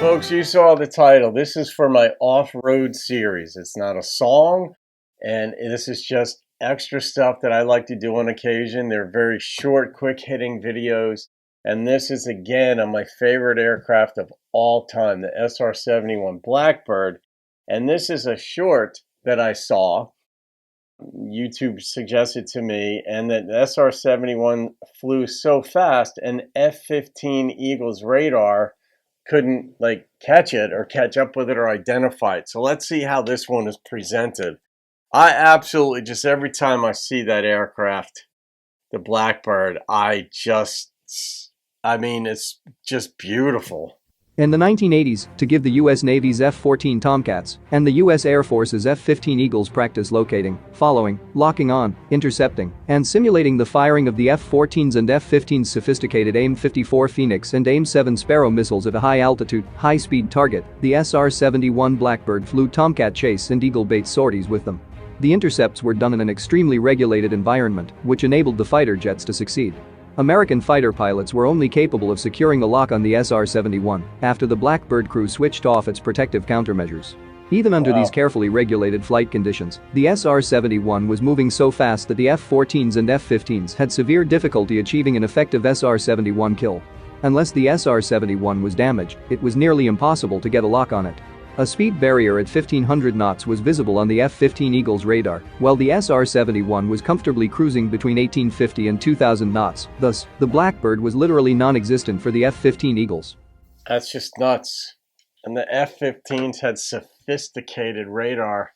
folks, you saw the title. This is for my off-road series. It's not a song, and this is just extra stuff that I like to do on occasion. They're very short, quick-hitting videos, and this is, again, on my favorite aircraft of all time, the SR-71 Blackbird, and this is a short that I saw. YouTube suggested to me, and that the SR-71 flew so fast, and F-15 Eagle's radar couldn't catch it or catch up with it or identify it. So let's see how this one is presented. I absolutely just, every time I see that aircraft, the Blackbird, it's just beautiful. In the 1980s, to give the U.S. Navy's F-14 Tomcats and the U.S. Air Force's F-15 Eagles practice locating, following, locking on, intercepting, and simulating the firing of the F-14's and F-15's sophisticated AIM-54 Phoenix and AIM-7 Sparrow missiles at a high-altitude, high-speed target, the SR-71 Blackbird flew Tomcat chase and Eagle bait sorties with them. The intercepts were done in an extremely regulated environment, which enabled the fighter jets to succeed. American fighter pilots were only capable of securing a lock on the SR-71 after the Blackbird crew switched off its protective countermeasures. Even under these carefully regulated flight conditions, the SR-71 was moving so fast that the F-14s and F-15s had severe difficulty achieving an effective SR-71 kill. Unless the SR-71 was damaged, it was nearly impossible to get a lock on it. A speed barrier at 1,500 knots was visible on the F-15 Eagle's radar, while the SR-71 was comfortably cruising between 1,850 and 2,000 knots. Thus, the Blackbird was literally non-existent for the F-15 Eagles. That's just nuts. And the F-15s had sophisticated radar.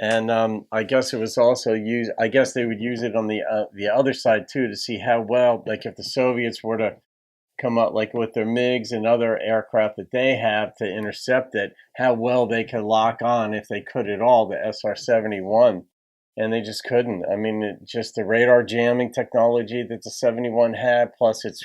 And I guess it was also used, I guess they would use it on the other side too, to see how well, if the Soviets were to come up with their MiGs and other aircraft that they have to intercept it, how well they could lock on, if they could at all, the SR-71. And they just couldn't. Just the radar jamming technology that the 71 had, plus its,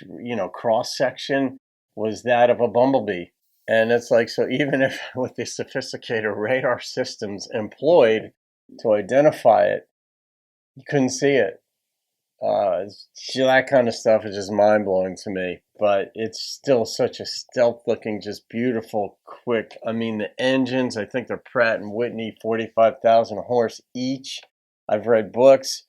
cross-section was that of a bumblebee. And it's so even if with the sophisticated radar systems employed to identify it, you couldn't see it. That kind of stuff is just mind-blowing to me, but it's still such a stealth-looking, just beautiful, quick. The engines, I think they're Pratt & Whitney, 45,000 horse each. I've read books,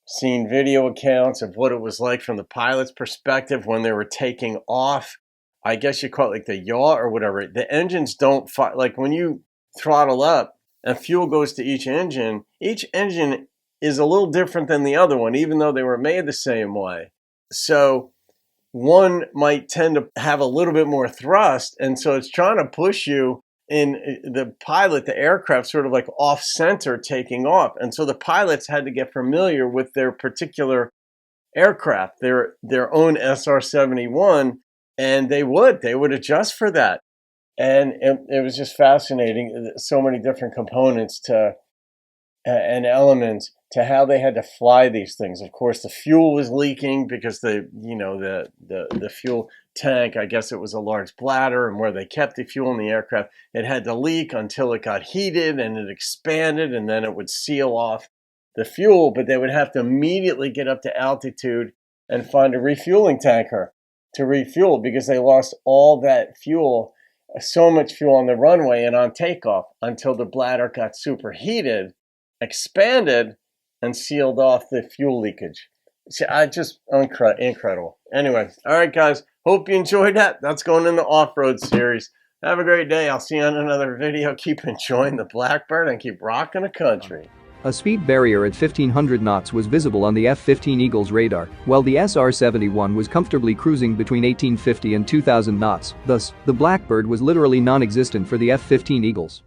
seen video accounts of what it was like from the pilot's perspective when they were taking off. I guess you call it the yaw or whatever. The engines don't fire. When you throttle up and fuel goes to each engine is a little different than the other one, even though they were made the same way. So one might tend to have a little bit more thrust, and so it's trying to push you in the pilot, the aircraft, sort of off center taking off. And so the pilots had to get familiar with their particular aircraft, their own SR-71, and they would adjust for that. And it was just fascinating, so many different components and elements to how they had to fly these things. Of course, the fuel was leaking because the fuel tank, I guess it was a large bladder, and where they kept the fuel in the aircraft, it had to leak until it got heated and it expanded, and then it would seal off the fuel. But they would have to immediately get up to altitude and find a refueling tanker to refuel, because they lost all that fuel, so much fuel on the runway and on takeoff, until the bladder got superheated, expanded, and sealed off the fuel leakage. See, incredible. Anyway, all right, guys. Hope you enjoyed that. That's going in the off-road series. Have a great day. I'll see you on another video. Keep enjoying the Blackbird and keep rocking the country. A speed barrier at 1,500 knots was visible on the F-15 Eagle's radar, while the SR-71 was comfortably cruising between 1,850 and 2,000 knots. Thus, the Blackbird was literally non-existent for the F-15 Eagles.